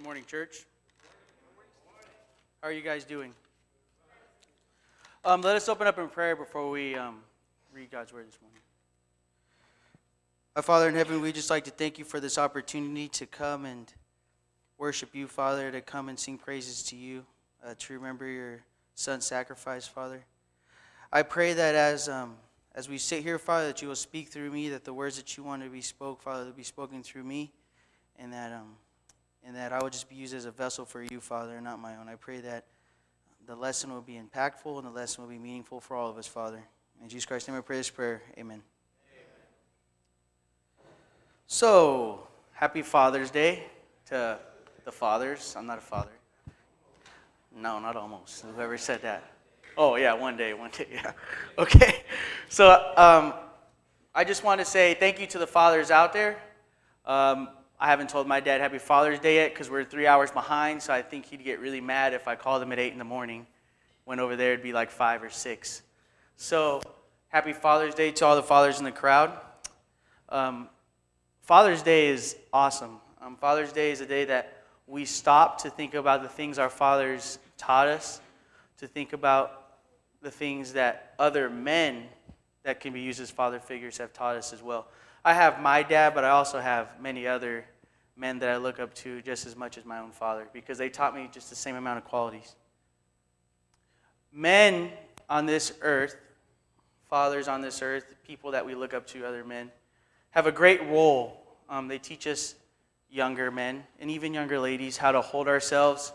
Good morning, church. How are you guys doing? Let us open up in prayer before we read God's word this morning. Our Father in heaven, we just like to thank you for this opportunity to come and worship you, Father, to come and sing praises to you, to remember your son's sacrifice, Father. I pray that as we sit here, Father, that you will speak through me, that the words that you want to be spoke, Father, will be spoken through me, and that I would just be used as a vessel for you, Father, and not my own. I pray that the lesson will be impactful and the lesson will be meaningful for all of us, Father. In Jesus Christ's name I pray this prayer. Amen. So, happy Father's Day to the fathers. I'm not a father. No, not almost. Whoever said that. Oh, yeah, one day, yeah. Okay. So, I just want to say thank you to the fathers out there. I haven't told my dad Happy Father's Day yet because we're 3 hours behind, so I think he'd get really mad if I called him at 8 in the morning. Went over there, it'd be like 5 or 6. So, Happy Father's Day to all the fathers in the crowd. Father's Day is awesome. Father's Day is a day that we stop to think about the things our fathers taught us, to think about the things that other men that can be used as father figures have taught us as well. I have my dad, but I also have many other men that I look up to just as much as my own father because they taught me just the same amount of qualities. Men on this earth, fathers on this earth, people that we look up to, other men, have a great role. They teach us younger men and even younger ladies how to hold ourselves,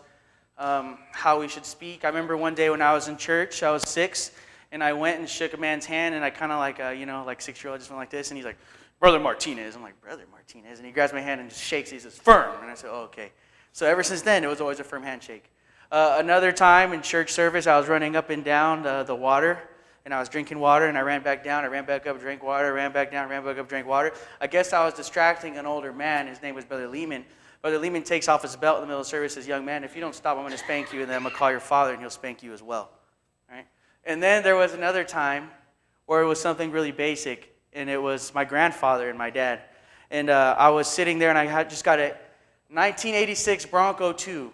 how we should speak. I remember one day when I was in church, I was 6, and I went and shook a man's hand, and I kind of like 6-year-old just went like this, and he's like, "Brother Martinez." I'm like, "Brother Martinez?" And he grabs my hand and just shakes. He says, "Firm." And I said, "Oh, okay." So ever since then, it was always a firm handshake. Another time in church service, I was running up and down the water, and I was drinking water, and I ran back down, I ran back up, drank water, ran back down, ran back up, drank water. I guess I was distracting an older man. His name was Brother Lehman. Brother Lehman takes off his belt in the middle of the service and says, "Young man, if you don't stop, I'm going to spank you, and then I'm going to call your father, and he'll spank you as well." Right? And then there was another time where it was something really basic, and it was my grandfather and my dad. And I was sitting there, and I had just got a 1986 Bronco 2,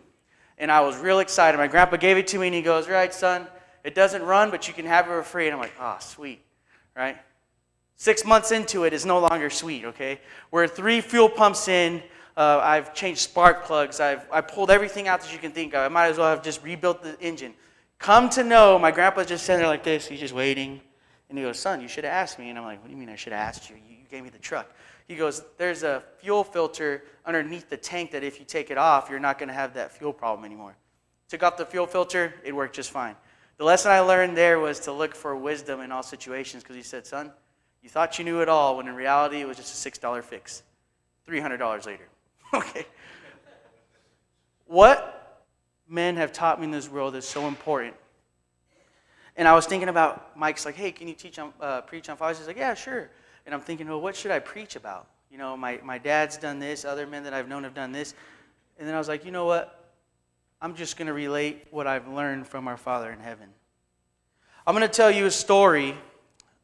and I was real excited. My grandpa gave it to me, and he goes, "Right, son, it doesn't run, but you can have it for free." And I'm like, "Oh, sweet," right? 6 months into it, it's no longer sweet, okay? We're 3 fuel pumps in. I've changed spark plugs. I pulled everything out that you can think of. I might as well have just rebuilt the engine. Come to know, my grandpa's just sitting there like this. He's just waiting. And he goes, "Son, you should have asked me." And I'm like, "What do you mean I should have asked you? You gave me the truck." He goes, "There's a fuel filter underneath the tank that if you take it off, you're not going to have that fuel problem anymore." Took off the fuel filter. It worked just fine. The lesson I learned there was to look for wisdom in all situations because he said, "Son, you thought you knew it all when in reality it was just a $6 fix. $300 later." Okay. What men have taught me in this world is so important. And I was thinking about, Mike's like, "Hey, can you preach on fathers?" He's like, "Yeah, sure." And I'm thinking, well, what should I preach about? You know, my dad's done this. Other men that I've known have done this. And then I was like, you know what? I'm just going to relate what I've learned from our Father in heaven. I'm going to tell you a story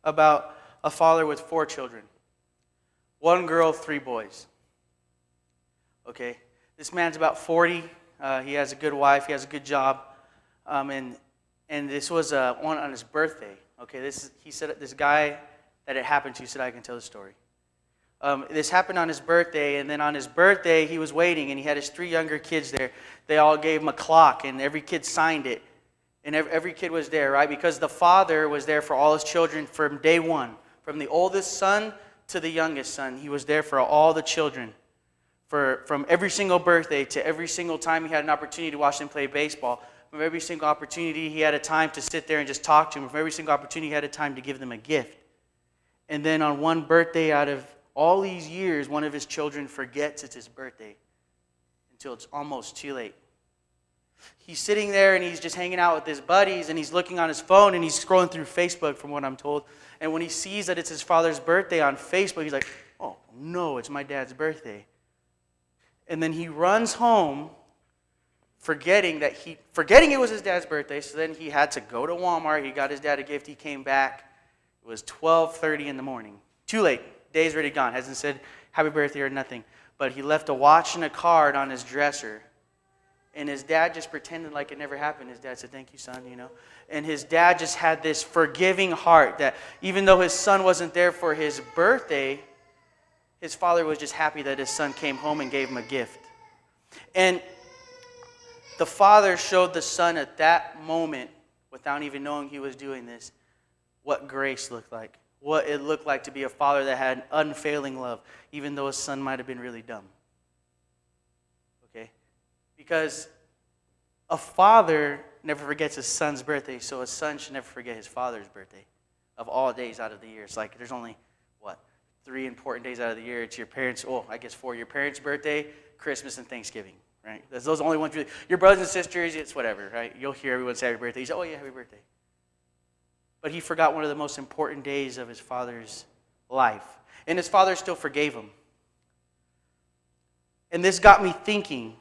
about a father with 4 children. 1 girl, 3 boys. Okay? This man's about 40. He has a good wife. He has a good job. And this was one on his birthday. Okay, he said this guy that it happened to said I can tell the story. This happened on his birthday, and then on his birthday he was waiting, and he had his 3 younger kids there. They all gave him a clock, and every kid signed it, and every kid was there, right? Because the father was there for all his children from day one, from the oldest son to the youngest son. He was there for all the children, from every single birthday to every single time he had an opportunity to watch them play baseball. From every single opportunity, he had a time to sit there and just talk to him. From every single opportunity, he had a time to give them a gift. And then on one birthday out of all these years, one of his children forgets it's his birthday until it's almost too late. He's sitting there and he's just hanging out with his buddies and he's looking on his phone and he's scrolling through Facebook from what I'm told. And when he sees that it's his father's birthday on Facebook, he's like, "Oh no, it's my dad's birthday." And then he runs home forgetting it was his dad's birthday, so then he had to go to Walmart. He got his dad a gift. He came back. It was 12:30 in the morning. Too late. Day's already gone. Hasn't said happy birthday or nothing. But he left a watch and a card on his dresser And his dad just pretended like it never happened. His dad said, thank you, son, And his dad just had this forgiving heart that even though his son wasn't there for his birthday, his father was just happy that his son came home and gave him a gift. And the father showed the son at that moment, without even knowing he was doing this, what grace looked like. What it looked like to be a father that had unfailing love, even though his son might have been really dumb. Okay? Because a father never forgets his son's birthday, so a son should never forget his father's birthday of all days out of the year. It's like there's only, 3 important days out of the year. It's your parents', 4, your parents' birthday, Christmas, and Thanksgiving, right? Those are the only ones. Your brothers and sisters, it's whatever, right? You'll hear everyone say happy birthday. You say, oh yeah, happy birthday. But he forgot one of the most important days of his father's life. And his father still forgave him. And this got me thinking,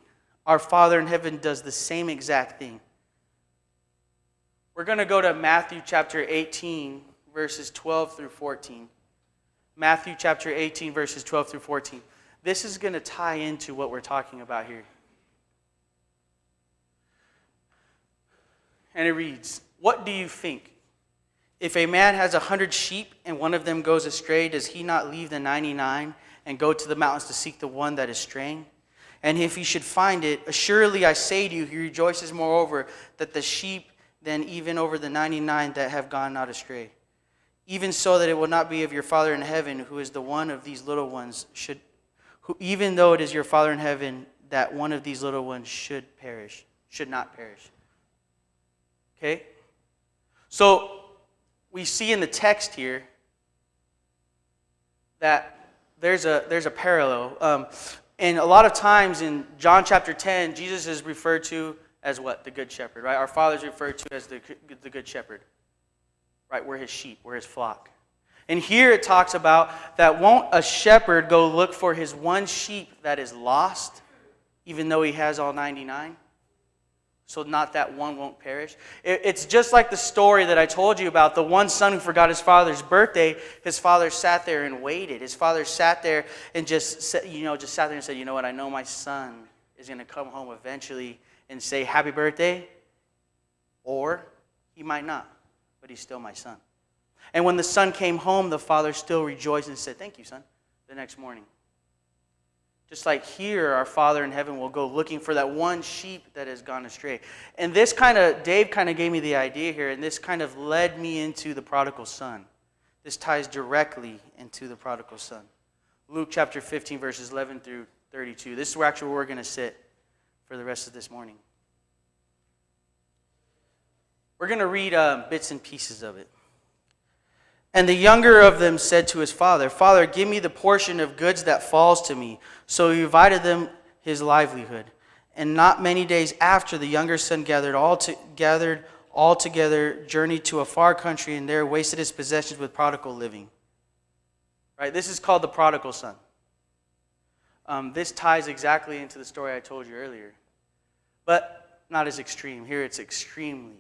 our Father in heaven does the same exact thing. We're going to go to Matthew chapter 18, verses 12 through 14. Matthew chapter 18, verses 12 through 14. This is going to tie into what we're talking about here. And it reads, what do you think? If a man has 100 sheep and one of them goes astray, does he not leave the 99 and go to the mountains to seek the one that is straying? And if he should find it, assuredly I say to you, he rejoices moreover that the sheep than even over the 99 that have gone not astray. Even so that it will not be of your Father in heaven, who is the one of these little ones, even though it is your Father in heaven, that one of these little ones should not perish. Okay? So, we see in the text here that there's a parallel. And a lot of times in John chapter 10, Jesus is referred to as what? The Good Shepherd, right? Our Father is referred to as the Good Shepherd. Right, we're his sheep, we're his flock. And here it talks about that won't a shepherd go look for his one sheep that is lost, even though he has all 99? So not that one won't perish. It's just like the story that I told you about, the one son who forgot his father's birthday. His father sat there and waited. His father sat there and just sat there and said, you know what, I know my son is going to come home eventually and say happy birthday, or he might not. But he's still my son. And when the son came home, the father still rejoiced and said, thank you, son, the next morning. Just like here, our Father in heaven will go looking for that one sheep that has gone astray. And Dave kind of gave me the idea here, and this kind of led me into the prodigal son. This ties directly into the prodigal son. Luke chapter 15, verses 11 through 32. This is where we're going to sit for the rest of this morning. We're going to read bits and pieces of it. And the younger of them said to his father, Father, give me the portion of goods that falls to me. So he divided them his livelihood. And not many days after, the younger son gathered all together, journeyed to a far country, and there wasted his possessions with prodigal living. Right? This is called the prodigal son. This ties exactly into the story I told you earlier. But not as extreme. Here it's extremely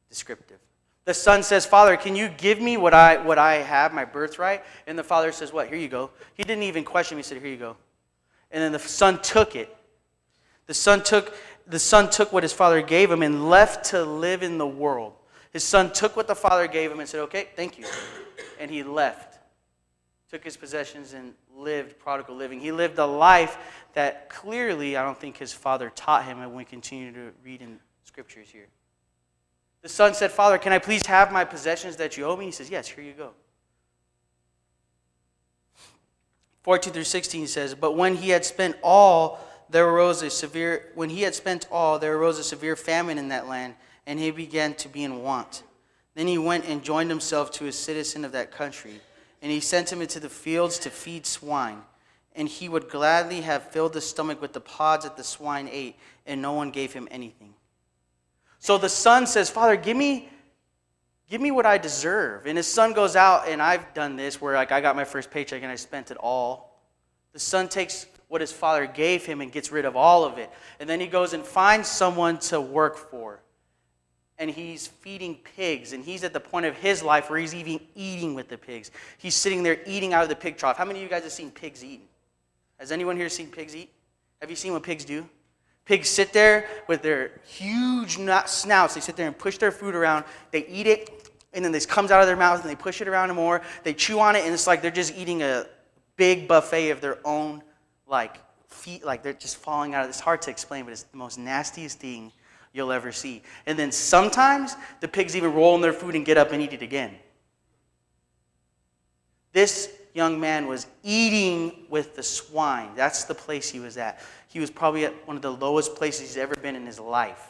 descriptive. The son says, Father, can you give me what I have, my birthright? And the father says, what? Here you go. He didn't even question me. He said, here you go. And then the son took it. The son took what his father gave him and left to live in the world. His son took what the father gave him and said, okay, thank you. And he left. Took his possessions and lived prodigal living. He lived a life that clearly I don't think his father taught him, and we continue to read in scriptures here. The son said, Father, can I please have my possessions that you owe me? He says, yes, here you go. 14 through 16 says, but when he had spent all, there arose a severe famine in that land, and he began to be in want. Then he went and joined himself to a citizen of that country, and he sent him into the fields to feed swine. And he would gladly have filled his stomach with the pods that the swine ate, and no one gave him anything. So the son says, Father, give me what I deserve. And his son goes out, and I've done this where I got my first paycheck and I spent it all. The son takes what his father gave him and gets rid of all of it. And then he goes and finds someone to work for. And he's feeding pigs. And he's at the point of his life where he's even eating with the pigs. He's sitting there eating out of the pig trough. How many of you guys have seen pigs eat? Has anyone here seen pigs eat? Have you seen what pigs do? Pigs sit there with their huge snouts. They sit there and push their food around. They eat it, and then this comes out of their mouth, and they push it around more. They chew on it, and it's like they're just eating a big buffet of their own, like, feet. Like, they're just falling out of it. It's hard to explain, but it's the most nastiest thing you'll ever see. And then sometimes the pigs even roll in their food and get up and eat it again. This young man was eating with the swine. That's the place he was at. He was probably at one of the lowest places he's ever been in his life.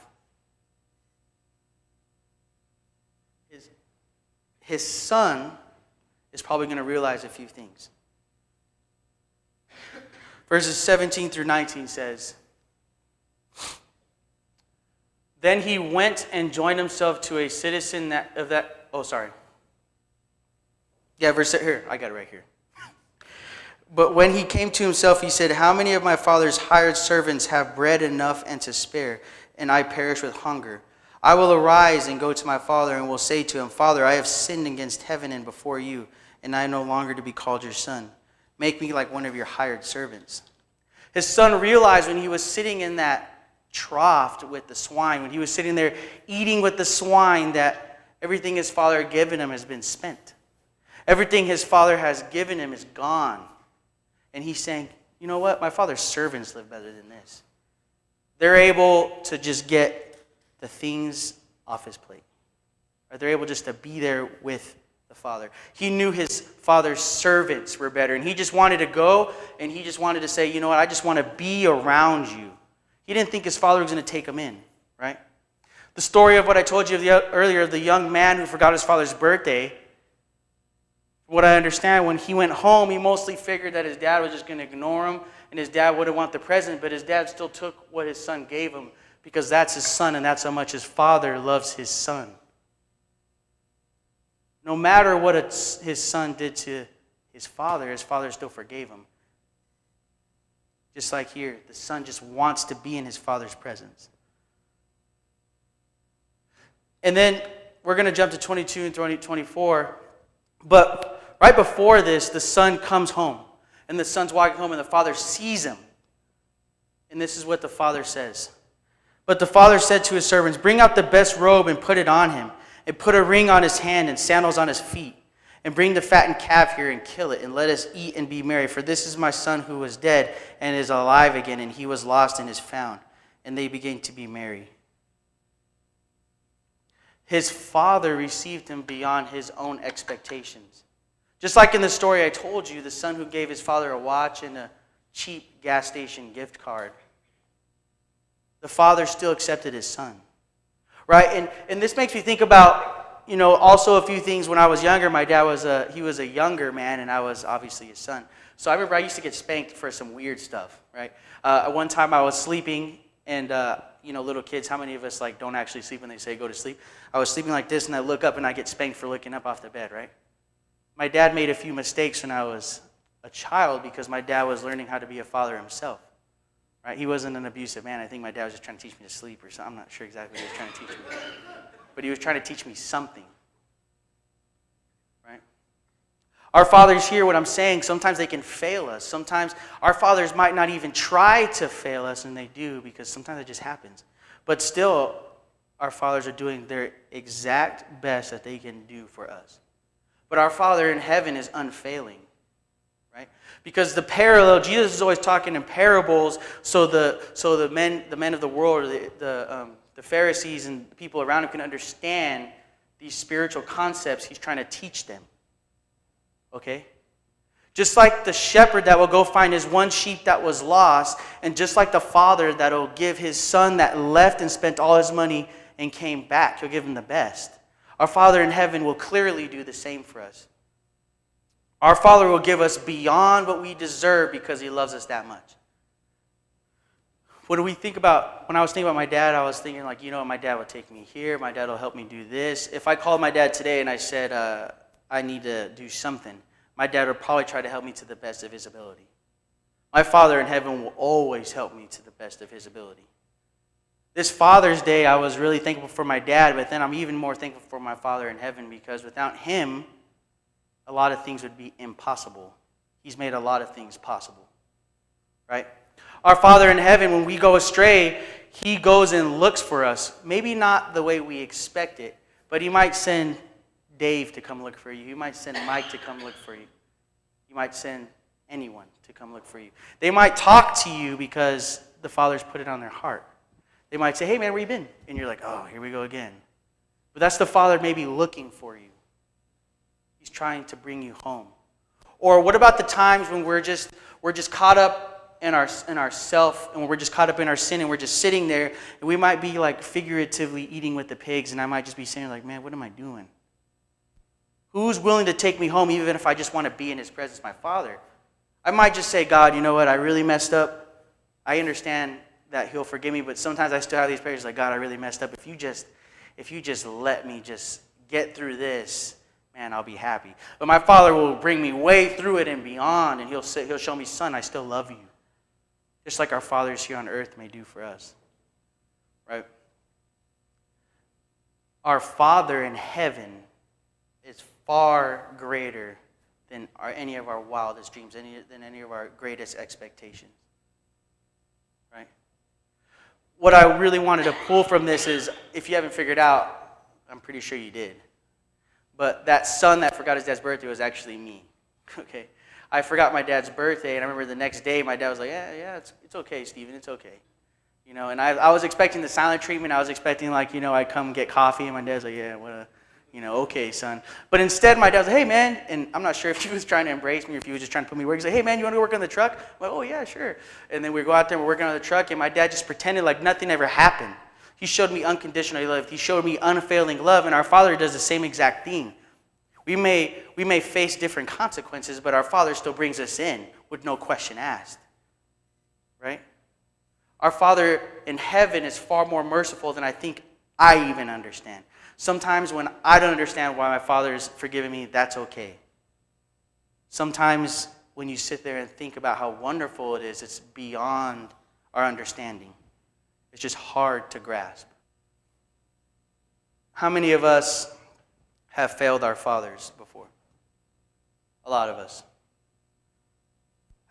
His son is probably going to realize a few things. Verses 17 through 19 says, Then he went and joined himself to a citizen verse here. I got it right here. But when he came to himself, he said, How many of my father's hired servants have bread enough and to spare, and I perish with hunger? I will arise and go to my father, and will say to him, Father, I have sinned against heaven and before you, and I am no longer to be called your son. Make me like one of your hired servants. His son realized when he was sitting in that trough with the swine, when he was sitting there eating with the swine, that everything his father had given him has been spent. Everything his father has given him is gone. And he's saying, you know what? My father's servants live better than this. They're able to just get the things off his plate. Or they're able just to be there with the father. He knew his father's servants were better. And he just wanted to go, and he just wanted to say, you know what? I just want to be around you. He didn't think his father was going to take him in, right? The story of what I told you earlier of the young man who forgot his father's birthday, what I understand, when he went home, he mostly figured that his dad was just going to ignore him, and his dad wouldn't want the present, but his dad still took what his son gave him, because that's his son, and that's how much his father loves his son. No matter what his son did to his father still forgave him. Just like here, the son just wants to be in his father's presence. And then we're going to jump to 22 and 24. But right before this, the son comes home. And the son's walking home, and the father sees him. And this is what the father says. But the father said to his servants, Bring out the best robe and put it on him, and put a ring on his hand and sandals on his feet. And bring the fattened calf here and kill it, and let us eat and be merry. For this is my son who was dead and is alive again, and he was lost and is found. And they began to be merry. His father received him beyond his own expectations. Just like in the story I told you, the son who gave his father a watch and a cheap gas station gift card. The father still accepted his son. Right? And this makes me think about, also a few things. When I was younger, my dad was a younger man, and I was obviously his son. So I remember I used to get spanked for some weird stuff, right? One time I was sleeping, and little kids, how many of us don't actually sleep when they say go to sleep? I was sleeping like this, and I look up, and I get spanked for looking up off the bed, right? My dad made a few mistakes when I was a child, because my dad was learning how to be a father himself, right? He wasn't an abusive man. I think my dad was just trying to teach me to sleep or something. I'm not sure exactly what he was trying to teach me. But he was trying to teach me something, right? Our fathers here, what I'm saying, sometimes they can fail us. Sometimes our fathers might not even try to fail us, and they do, because sometimes it just happens. But still, our fathers are doing their exact best that they can do for us. But our Father in heaven is unfailing, right? Because the parallel, Jesus is always talking in parables, so the men of the world, the Pharisees and the people around him can understand these spiritual concepts he's trying to teach them. Okay? Just like the shepherd that will go find his one sheep that was lost, and just like the father that will give his son that left and spent all his money and came back, he'll give him the best. Our Father in heaven will clearly do the same for us. Our Father will give us beyond what we deserve because he loves us that much. What do we think about? When I was thinking about my dad, I was thinking my dad will take me here. My dad will help me do this. If I called my dad today and I said, I need to do something, my dad would probably try to help me to the best of his ability. My Father in heaven will always help me to the best of his ability. This Father's Day, I was really thankful for my dad, but then I'm even more thankful for my Father in heaven, because without him, a lot of things would be impossible. He's made a lot of things possible, right? Our Father in heaven, when we go astray, he goes and looks for us. Maybe not the way we expect it, but he might send Dave to come look for you. He might send Mike to come look for you. He might send anyone to come look for you. They might talk to you because the Father's put it on their heart. They might say, hey man, where you been? And you're like, oh, here we go again. But that's the Father maybe looking for you. He's trying to bring you home. Or what about the times when we're just caught up in our self, and we're just caught up in our sin, and we're just sitting there, and we might be like figuratively eating with the pigs, and I might just be saying like, man, what am I doing? Who's willing to take me home even if I just want to be in his presence, my Father? I might just say, God, you know what, I really messed up. I understand that he'll forgive me, but sometimes I still have these prayers like, God, I really messed up. If you just let me just get through this, man, I'll be happy. But my Father will bring me way through it and beyond, and he'll show me, son, I still love you. Just like our fathers here on earth may do for us. Right? Our Father in heaven is far greater than any of our wildest dreams, than any of our greatest expectations. Right? What I really wanted to pull from this is, if you haven't figured out, I'm pretty sure you did, but that son that forgot his dad's birthday was actually me. Okay? I forgot my dad's birthday, and I remember the next day my dad was like, yeah, it's okay, Stephen, it's okay. You know, and I was expecting the silent treatment. I was expecting, like, you know, I'd come get coffee, and my dad's like, yeah, okay, son. But instead, my dad was like, hey, man, and I'm not sure if he was trying to embrace me or if he was just trying to put me to work. He's like, hey, man, you want to work on the truck? I'm like, oh, yeah, sure. And then we go out there and we're working on the truck, and my dad just pretended like nothing ever happened. He showed me unconditional love. He showed me unfailing love, and our Father does the same exact thing. We may face different consequences, but our Father still brings us in with no question asked. Right? Our Father in heaven is far more merciful than I think I even understand. Sometimes when I don't understand why my Father is forgiving me, that's okay. Sometimes when you sit there and think about how wonderful it is, it's beyond our understanding. It's just hard to grasp. How many of us have failed our fathers before? A lot of us.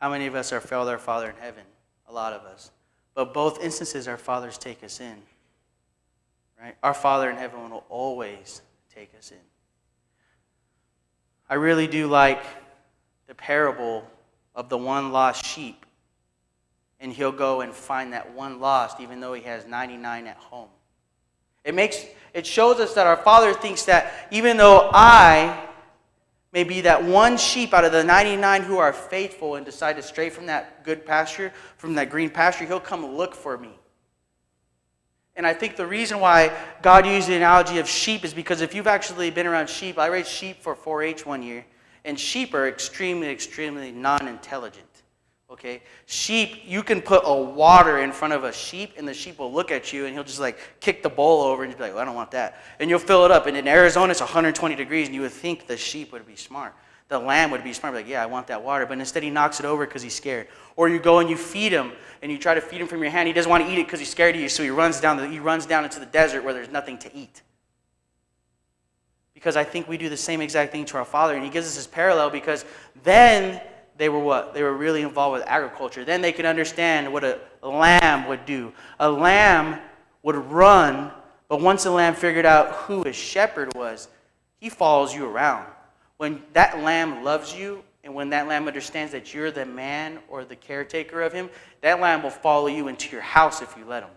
How many of us have failed our Father in heaven? A lot of us. But both instances, our fathers take us in. Right? Our Father in heaven will always take us in. I really do like the parable of the one lost sheep. And he'll go and find that one lost, even though he has 99 at home. It shows us that our Father thinks that even though I may be that one sheep out of the 99 who are faithful and decide to stray from that good pasture, from that green pasture, he'll come look for me. And I think the reason why God used the analogy of sheep is because if you've actually been around sheep, I raised sheep for 4-H one year, and sheep are extremely, extremely non-intelligent. Okay? Sheep, you can put a water in front of a sheep, and the sheep will look at you, and he'll just like kick the bowl over, and you'll be like, well, I don't want that. And you'll fill it up. And in Arizona, it's 120 degrees, and you would think the sheep would be smart. The lamb would be smart, like, yeah, I want that water. But instead, he knocks it over because he's scared. Or you go and you feed him, and you try to feed him from your hand. He doesn't want to eat it because he's scared of you, so he runs down into the desert where there's nothing to eat. Because I think we do the same exact thing to our Father, and he gives us this parallel because then they were what? They were really involved with agriculture. Then they could understand what a lamb would do. A lamb would run, but once the lamb figured out who his shepherd was, he follows you around. When that lamb loves you, and when that lamb understands that you're the man or the caretaker of him, that lamb will follow you into your house if you let him.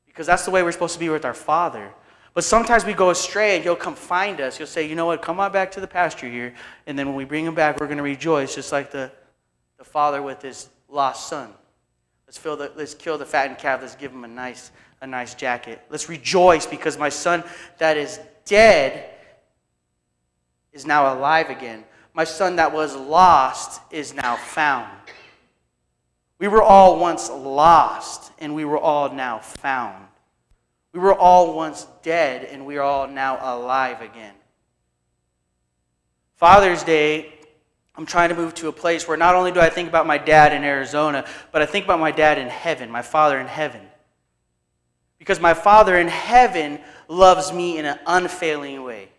Because that's the way we're supposed to be with our Father. But sometimes we go astray, and he'll come find us. He'll say, you know what, come on back to the pasture here. And then when we bring him back, we're going to rejoice, just like the father with his lost son. Let's kill the fattened calf. Let's give him a nice jacket. Let's rejoice because my son that is dead is now alive again. My son that was lost is now found. We were all once lost, and we were all now found. We were all once dead, and we are all now alive again. Father's Day, I'm trying to move to a place where not only do I think about my dad in Arizona, but I think about my dad in heaven, my Father in heaven. Because my Father in heaven loves me in an unfailing way.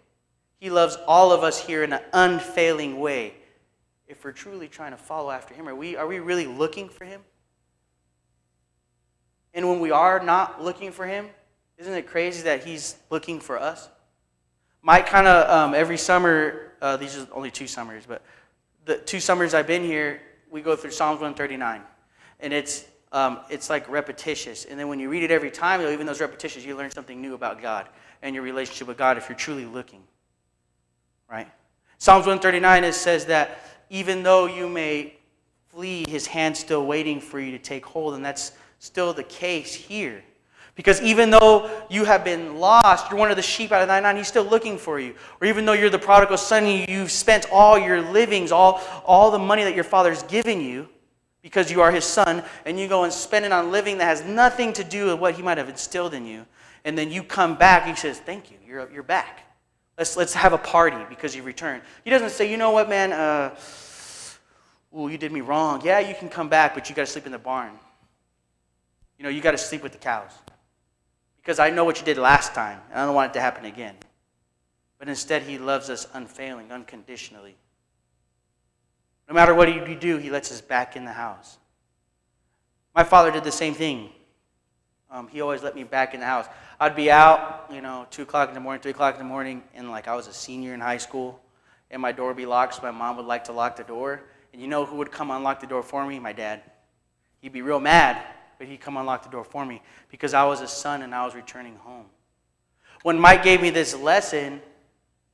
He loves all of us here in an unfailing way. If we're truly trying to follow after him, are we really looking for him? And when we are not looking for him, isn't it crazy that he's looking for us? Mike kind of every summer, these are only 2 summers, but the 2 summers I've been here, we go through Psalms 139. And it's like repetitious. And then when you read it every time, even those repetitions, you learn something new about God and your relationship with God if you're truly looking. Right? Psalms 139, it says that even though you may flee, his hand's still waiting for you to take hold. And that's still the case here. Because even though you have been lost, you're one of the sheep out of the 99, he's still looking for you. Or even though you're the prodigal son, you've spent all your livings, all the money that your father's given you, because you are his son, and you go and spend it on living that has nothing to do with what he might have instilled in you. And then you come back, he says, thank you, you're back. Let's have a party because you returned. He doesn't say, you know what, man, you did me wrong. Yeah, you can come back, but you got to sleep in the barn. You got to sleep with the cows. Because I know what you did last time, and I don't want it to happen again. But instead, he loves us unfailing, unconditionally. No matter what you do, he lets us back in the house. My father did the same thing. He always let me back in the house. I'd be out, 2 o'clock in the morning, 3 o'clock in the morning, and I was a senior in high school, and my door would be locked, so my mom would like to lock the door. And you know who would come unlock the door for me? My dad. He'd be real mad, but he'd come unlock the door for me because I was a son and I was returning home. When Mike gave me this lesson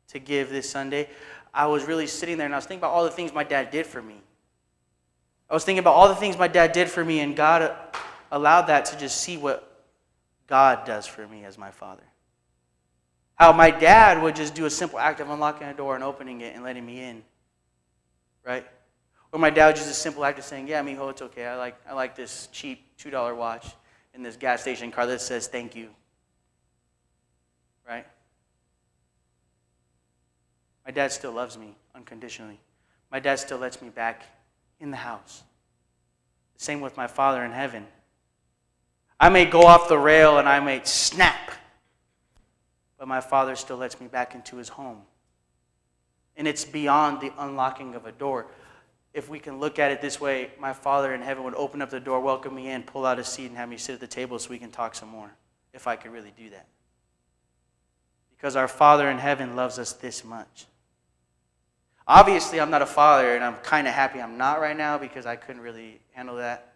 to give this Sunday, I was really sitting there and I was thinking about all the things my dad did for me. I was thinking about all the things my dad did for me, and God allowed that to just see what God does for me as my father. How my dad would just do a simple act of unlocking a door and opening it and letting me in. Right? Or my dad would just a simple act of saying, yeah, mijo, it's okay. I like this cheap $2 watch in this gas station car that says thank you. Right? My dad still loves me unconditionally. My dad still lets me back in the house. The same with my Father in heaven. I may go off the rail and I may snap, but my Father still lets me back into his home. And it's beyond the unlocking of a door. If we can look at it this way, my Father in heaven would open up the door, welcome me in, pull out a seat, and have me sit at the table so we can talk some more, if I could really do that. Because our Father in heaven loves us this much. Obviously, I'm not a father, and I'm kind of happy I'm not right now because I couldn't really handle that,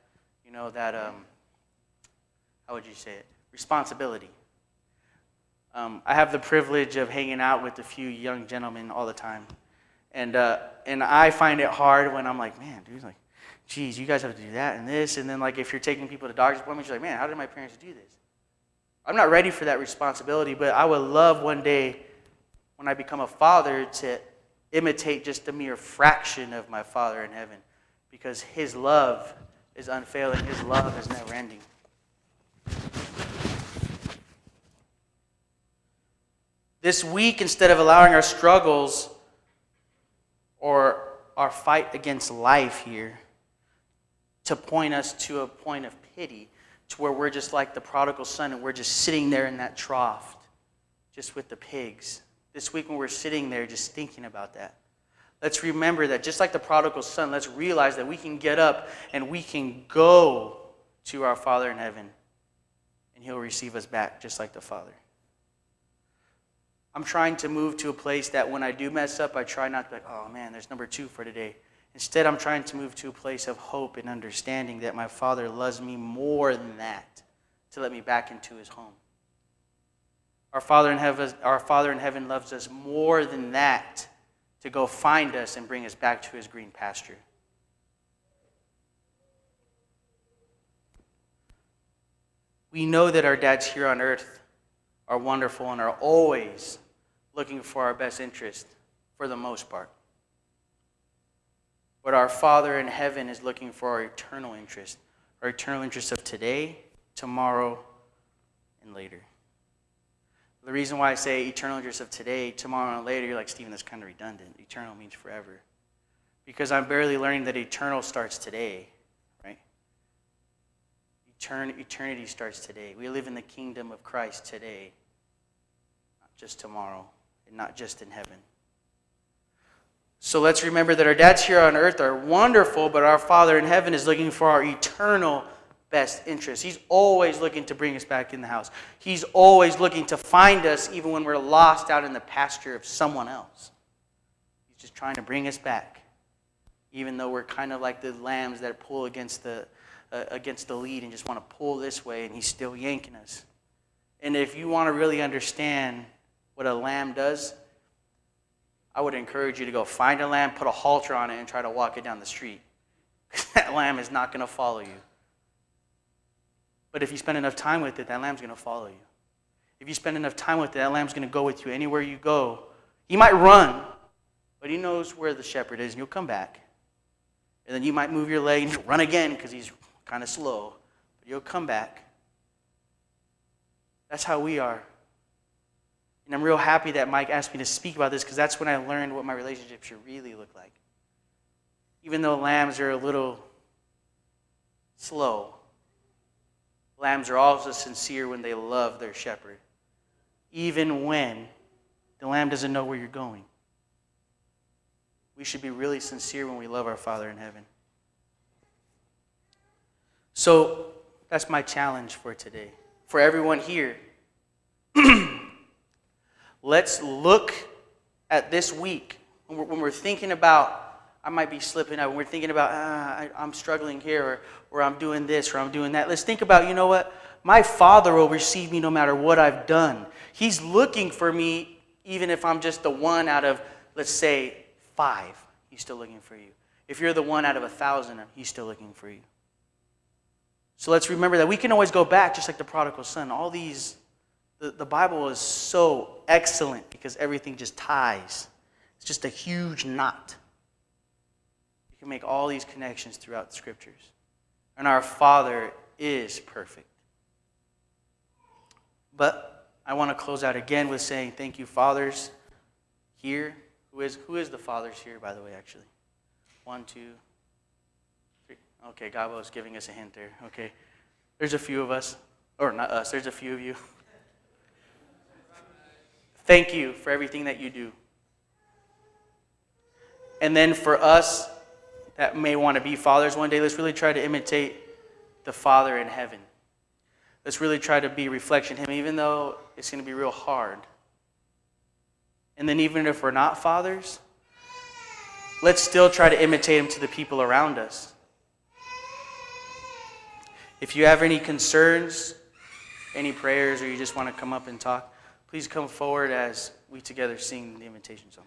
how would you say it? Responsibility. I have the privilege of hanging out with a few young gentlemen all the time. And I find it hard when I'm like, man, dude, geez, you guys have to do that and this. And then if you're taking people to doctor's appointments, you're like, man, how did my parents do this? I'm not ready for that responsibility, but I would love one day when I become a father to imitate just a mere fraction of my Father in heaven, because his love is unfailing. His love is never ending. This week, instead of allowing our struggles or our fight against life here to point us to a point of pity, to where we're just like the prodigal son and we're just sitting there in that trough, just with the pigs. This week when we're sitting there just thinking about that, let's remember that just like the prodigal son, let's realize that we can get up and we can go to our Father in heaven and he'll receive us back just like the Father. I'm trying to move to a place that when I do mess up, I try not to be like, oh man, there's number 2 for today. Instead, I'm trying to move to a place of hope and understanding that my Father loves me more than that to let me back into his home. Our Father in heaven loves us more than that to go find us and bring us back to his green pasture. We know that our dads here on earth are wonderful and are always looking for our best interest for the most part. But our Father in heaven is looking for our eternal interest of today, tomorrow, and later. The reason why I say eternal interest of today, tomorrow, and later, you're like, Stephen, that's kind of redundant. Eternal means forever. Because I'm barely learning that eternal starts today, right? Eternity starts today. We live in the kingdom of Christ today, not just tomorrow, and not just in heaven. So let's remember that our dads here on earth are wonderful, but our Father in heaven is looking for our eternal best interest. He's always looking to bring us back in the house. He's always looking to find us even when we're lost out in the pasture of someone else. He's just trying to bring us back, even though we're kind of like the lambs that pull against the lead and just want to pull this way, and he's still yanking us. And if you want to really understand what a lamb does, I would encourage you to go find a lamb, put a halter on it, and try to walk it down the street. That lamb is not going to follow you. But if you spend enough time with it, that lamb's going to follow you. If you spend enough time with it, that lamb's going to go with you anywhere you go. He might run, but he knows where the shepherd is, and you'll come back. And then you might move your leg and run again because he's kind of slow. But you'll come back. That's how we are. And I'm real happy that Mike asked me to speak about this because that's when I learned what my relationship should really look like. Even though lambs are a little slow, lambs are also sincere when they love their shepherd, even when the lamb doesn't know where you're going. We should be really sincere when we love our Father in heaven. So that's my challenge for today. For everyone here, let's look at this week. When we're thinking about, I might be slipping out, when we're thinking about, I'm struggling here, or I'm doing this, or I'm doing that. Let's think about, you know what? My Father will receive me no matter what I've done. He's looking for me even if I'm just the one out of, let's say, 5. He's still looking for you. If you're the one out of 1,000, he's still looking for you. So let's remember that we can always go back, just like the prodigal son. All these, the Bible is so excellent because everything just ties. It's just a huge knot. You can make all these connections throughout the scriptures. And our Father is perfect. But I want to close out again with saying thank you, fathers here. Who is the fathers here, by the way, actually? 1, 2, 3. Okay, Gabo's giving us a hint there. Okay. There's a few of us. Or not us, there's a few of you. Thank you for everything that you do. And then for us that may want to be fathers one day, let's really try to imitate the Father in heaven. Let's really try to be a reflection of him, even though it's going to be real hard. And then even if we're not fathers, let's still try to imitate him to the people around us. If you have any concerns, any prayers, or you just want to come up and talk, please come forward as we together sing the invitation song.